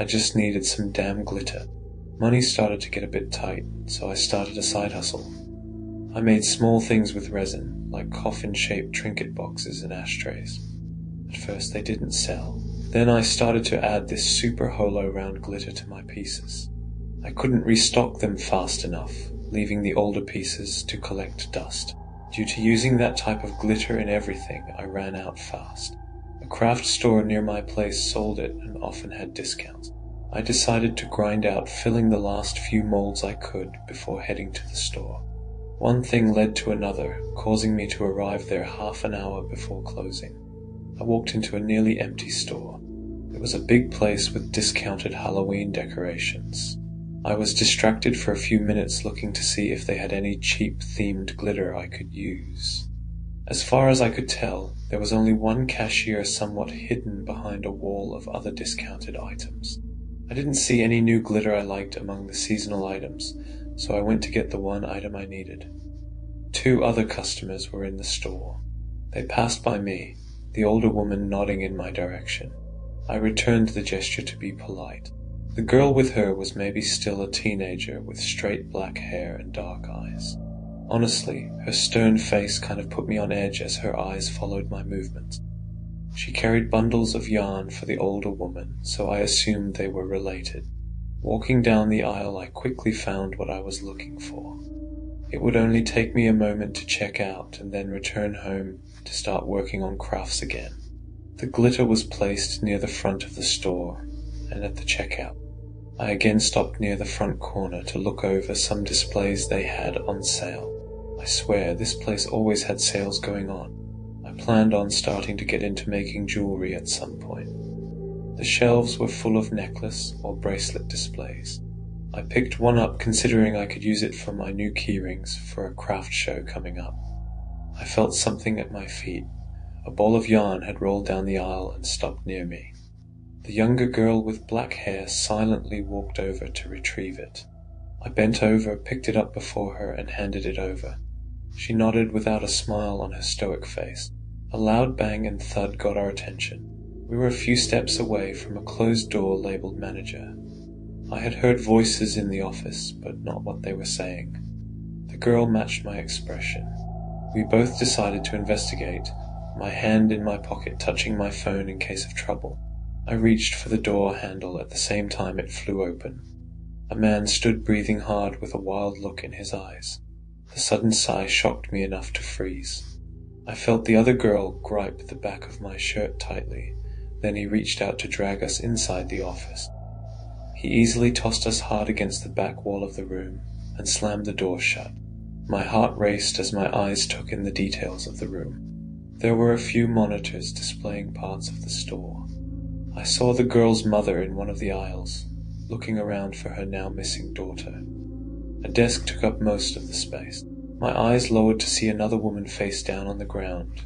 I just needed some damn glitter. Money started to get a bit tight, so I started a side hustle. I made small things with resin, like coffin-shaped trinket boxes and ashtrays. At first they didn't sell. Then I started to add this super hollow round glitter to my pieces. I couldn't restock them fast enough, leaving the older pieces to collect dust. Due to using that type of glitter in everything, I ran out fast. A craft store near my place sold it and often had discounts. I decided to grind out filling the last few molds I could before heading to the store. One thing led to another, causing me to arrive there half an hour before closing. I walked into a nearly empty store. It was a big place with discounted Halloween decorations. I was distracted for a few minutes looking to see if they had any cheap themed glitter I could use. As far as I could tell, there was only one cashier somewhat hidden behind a wall of other discounted items. I didn't see any new glitter I liked among the seasonal items, so I went to get the one item I needed. 2 other customers were in the store. They passed by me, the older woman nodding in my direction. I returned the gesture to be polite. The girl with her was maybe still a teenager with straight black hair and dark eyes. Honestly, her stern face kind of put me on edge as her eyes followed my movements. She carried bundles of yarn for the older woman, so I assumed they were related. Walking down the aisle, I quickly found what I was looking for. It would only take me a moment to check out and then return home to start working on crafts again. The glitter was placed near the front of the store and at the checkout. I again stopped near the front corner to look over some displays they had on sale. I swear, this place always had sales going on. I planned on starting to get into making jewelry at some point. The shelves were full of necklace or bracelet displays. I picked one up considering I could use it for my new keyrings for a craft show coming up. I felt something at my feet. A ball of yarn had rolled down the aisle and stopped near me. The younger girl with black hair silently walked over to retrieve it. I bent over, picked it up before her, and handed it over. She nodded without a smile on her stoic face. A loud bang and thud got our attention. We were a few steps away from a closed door labeled manager. I had heard voices in the office, but not what they were saying. The girl matched my expression. We both decided to investigate, my hand in my pocket touching my phone in case of trouble. I reached for the door handle at the same time it flew open. A man stood breathing hard with a wild look in his eyes. The sudden sigh shocked me enough to freeze. I felt the other girl gripe the back of my shirt tightly, then he reached out to drag us inside the office. He easily tossed us hard against the back wall of the room and slammed the door shut. My heart raced as my eyes took in the details of the room. There were a few monitors displaying parts of the store. I saw the girl's mother in one of the aisles, looking around for her now missing daughter. A desk took up most of the space. My eyes lowered to see another woman face down on the ground,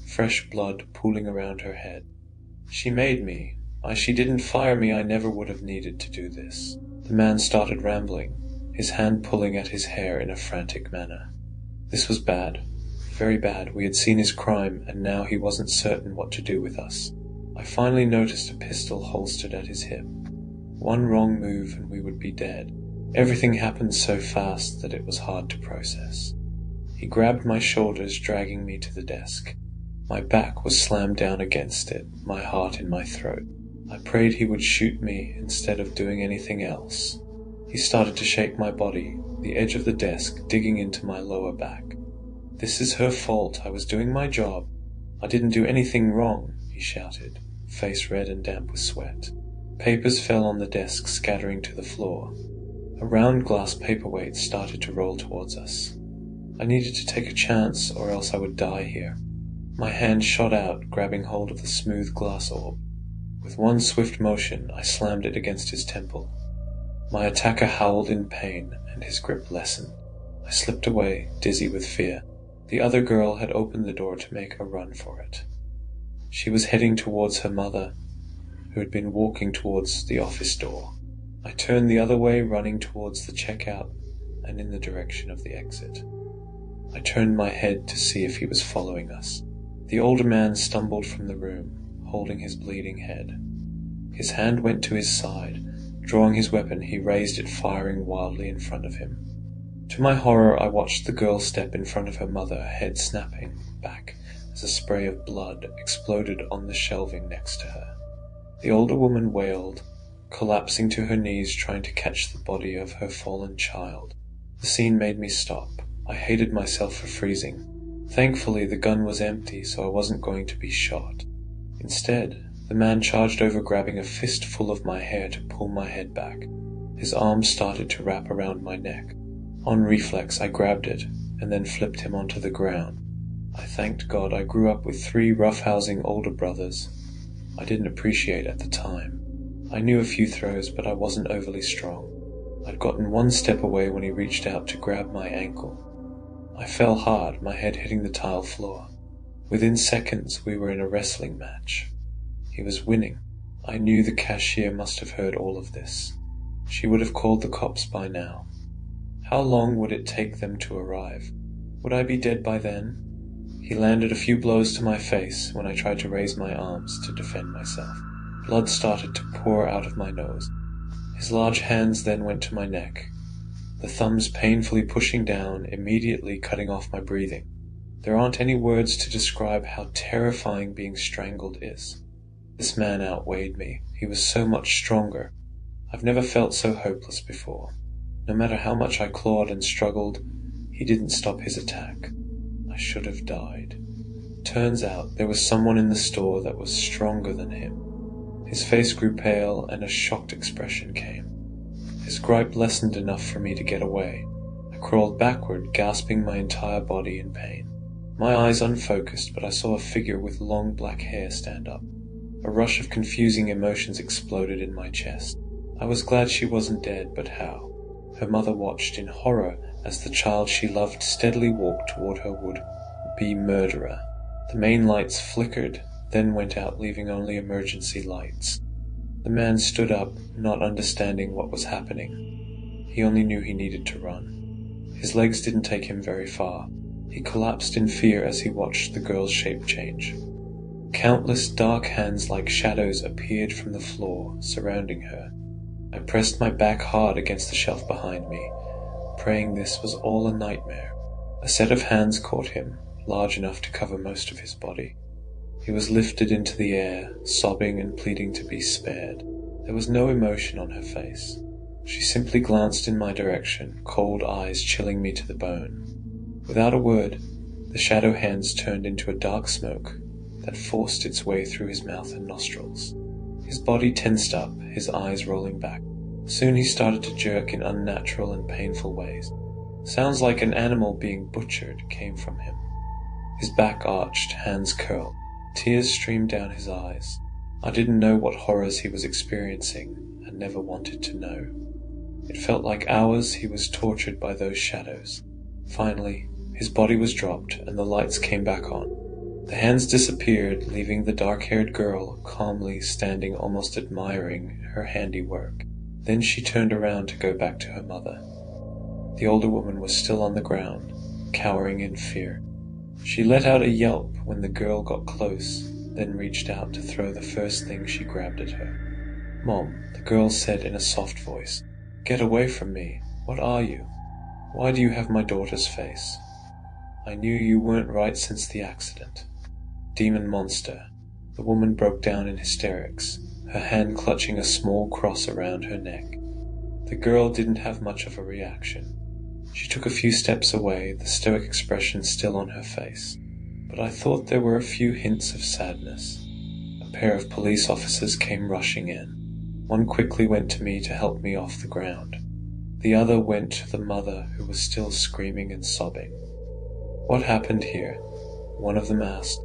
fresh blood pooling around her head. She made me. She didn't fire me. I never would have needed to do this. The man started rambling, his hand pulling at his hair in a frantic manner. This was bad, very bad. We had seen his crime, and now he wasn't certain what to do with us. I finally noticed a pistol holstered at his hip. One wrong move and we would be dead. Everything happened so fast that it was hard to process. He grabbed my shoulders, dragging me to the desk. My back was slammed down against it, my heart in my throat. I prayed he would shoot me instead of doing anything else. He started to shake my body, the edge of the desk digging into my lower back. "This is her fault. I was doing my job. I didn't do anything wrong," he shouted, face red and damp with sweat. Papers fell on the desk, scattering to the floor. A round glass paperweight started to roll towards us. I needed to take a chance, or else I would die here. My hand shot out, grabbing hold of the smooth glass orb. With one swift motion, I slammed it against his temple. My attacker howled in pain, and his grip lessened. I slipped away, dizzy with fear. The other girl had opened the door to make a run for it. She was heading towards her mother, who had been walking towards the office door. I turned the other way, running towards the checkout and in the direction of the exit. I turned my head to see if he was following us. The older man stumbled from the room, holding his bleeding head. His hand went to his side. Drawing his weapon, he raised it, firing wildly in front of him. To my horror, I watched the girl step in front of her mother, her head snapping back as a spray of blood exploded on the shelving next to her. The older woman wailed, collapsing to her knees trying to catch the body of her fallen child. The scene made me stop. I hated myself for freezing. Thankfully, the gun was empty, so I wasn't going to be shot. Instead, the man charged over, grabbing a fistful of my hair to pull my head back. His arms started to wrap around my neck. On reflex, I grabbed it, and then flipped him onto the ground. I thanked God I grew up with 3 roughhousing older brothers. I didn't appreciate at the time. I knew a few throws, but I wasn't overly strong. I'd gotten one step away when he reached out to grab my ankle. I fell hard, my head hitting the tile floor. Within seconds, we were in a wrestling match. He was winning. I knew the cashier must have heard all of this. She would have called the cops by now. How long would it take them to arrive? Would I be dead by then? He landed a few blows to my face when I tried to raise my arms to defend myself. Blood started to pour out of my nose. His large hands then went to my neck, the thumbs painfully pushing down, immediately cutting off my breathing. There aren't any words to describe how terrifying being strangled is. This man outweighed me. He was so much stronger. I've never felt so hopeless before. No matter how much I clawed and struggled, he didn't stop his attack. I should have died. Turns out there was someone in the store that was stronger than him. His face grew pale and a shocked expression came. His gripe lessened enough for me to get away. I crawled backward, gasping my entire body in pain. My eyes unfocused, but I saw a figure with long black hair stand up. A rush of confusing emotions exploded in my chest. I was glad she wasn't dead, but how? Her mother watched in horror as the child she loved steadily walked toward her would-be murderer. The main lights flickered, then went out, leaving only emergency lights. The man stood up, not understanding what was happening. He only knew he needed to run. His legs didn't take him very far. He collapsed in fear as he watched the girl's shape change. Countless dark hands like shadows appeared from the floor, surrounding her. I pressed my back hard against the shelf behind me, praying this was all a nightmare. A set of hands caught him, large enough to cover most of his body. He was lifted into the air, sobbing and pleading to be spared. There was no emotion on her face. She simply glanced in my direction, cold eyes chilling me to the bone. Without a word, the shadow hands turned into a dark smoke that forced its way through his mouth and nostrils. His body tensed up, his eyes rolling back. Soon he started to jerk in unnatural and painful ways. Sounds like an animal being butchered came from him. His back arched, hands curled. Tears streamed down his eyes. I didn't know what horrors he was experiencing, and never wanted to know. It felt like hours he was tortured by those shadows. Finally, his body was dropped, and the lights came back on. The hands disappeared, leaving the dark-haired girl calmly standing, almost admiring her handiwork. Then she turned around to go back to her mother. The older woman was still on the ground, cowering in fear. She let out a yelp when the girl got close, then reached out to throw the first thing she grabbed at her. "Mom," the girl said in a soft voice, "get away from me. What are you? Why do you have my daughter's face? I knew you weren't right since the accident." "Demon monster." The woman broke down in hysterics, her hand clutching a small cross around her neck. The girl didn't have much of a reaction. She took a few steps away, the stoic expression still on her face. But I thought there were a few hints of sadness. A pair of police officers came rushing in. One quickly went to me to help me off the ground. The other went to the mother, who was still screaming and sobbing. "What happened here?" one of them asked.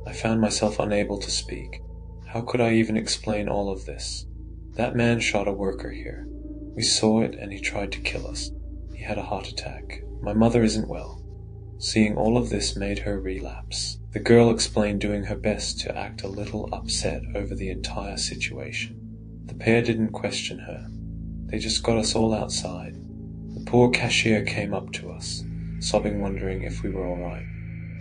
I found myself unable to speak. How could I even explain all of this? That man shot a worker here. We saw it, and he tried to kill us. He had a heart attack. My mother isn't well. Seeing all of this made her relapse. The girl explained, doing her best to act a little upset over the entire situation. The pair didn't question her. They just got us all outside. The poor cashier came up to us, sobbing, wondering if we were all right.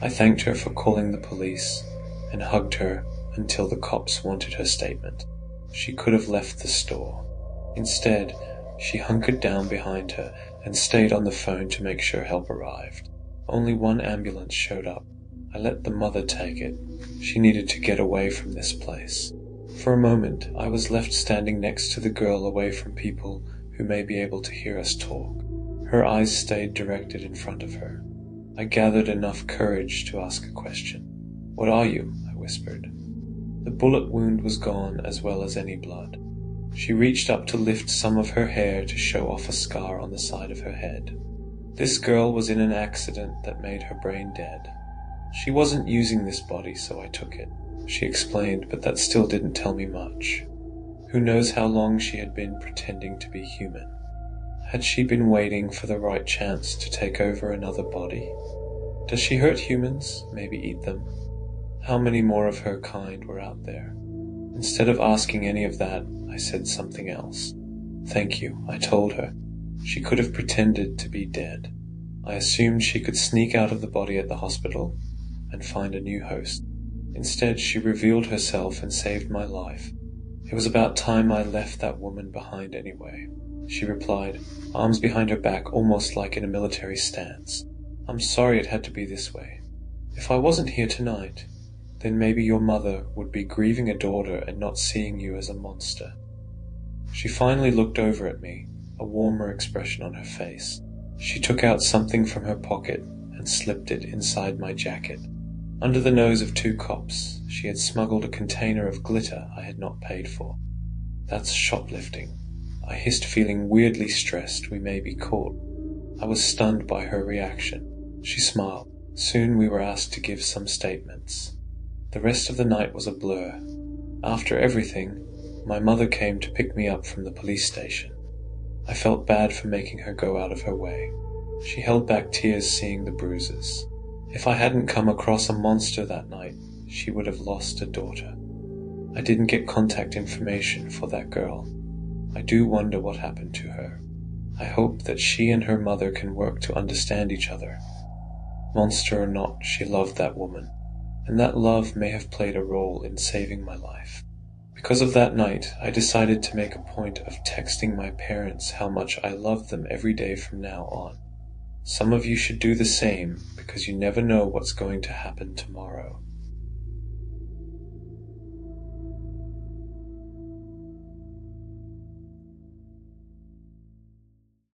I thanked her for calling the police and hugged her until the cops wanted her statement. She could have left the store. Instead, she hunkered down behind her and stayed on the phone to make sure help arrived. Only one ambulance showed up. I let the mother take it. She needed to get away from this place. For a moment, I was left standing next to the girl away from people who may be able to hear us talk. Her eyes stayed directed in front of her. I gathered enough courage to ask a question. "What are you?" I whispered. The bullet wound was gone as well as any blood. She reached up to lift some of her hair to show off a scar on the side of her head. This girl was in an accident that made her brain dead. She wasn't using this body, so I took it, she explained, but that still didn't tell me much. Who knows how long she had been pretending to be human? Had she been waiting for the right chance to take over another body? Does she hurt humans? Maybe eat them? How many more of her kind were out there? Instead of asking any of that, I said something else. "Thank you," I told her. She could have pretended to be dead. I assumed she could sneak out of the body at the hospital and find a new host. Instead, she revealed herself and saved my life. It was about time I left that woman behind anyway. She replied, arms behind her back almost like in a military stance. "I'm sorry it had to be this way. If I wasn't here tonight, then maybe your mother would be grieving a daughter and not seeing you as a monster." She finally looked over at me, a warmer expression on her face. She took out something from her pocket and slipped it inside my jacket. Under the nose of 2 cops, she had smuggled a container of glitter I had not paid for. "That's shoplifting," I hissed, feeling weirdly stressed we may be caught. I was stunned by her reaction. She smiled. Soon we were asked to give some statements. The rest of the night was a blur. After everything, my mother came to pick me up from the police station. I felt bad for making her go out of her way. She held back tears seeing the bruises. If I hadn't come across a monster that night, she would have lost a daughter. I didn't get contact information for that girl. I do wonder what happened to her. I hope that she and her mother can work to understand each other. Monster or not, she loved that woman, and that love may have played a role in saving my life. Because of that night, I decided to make a point of texting my parents how much I love them every day from now on. Some of you should do the same, because you never know what's going to happen tomorrow.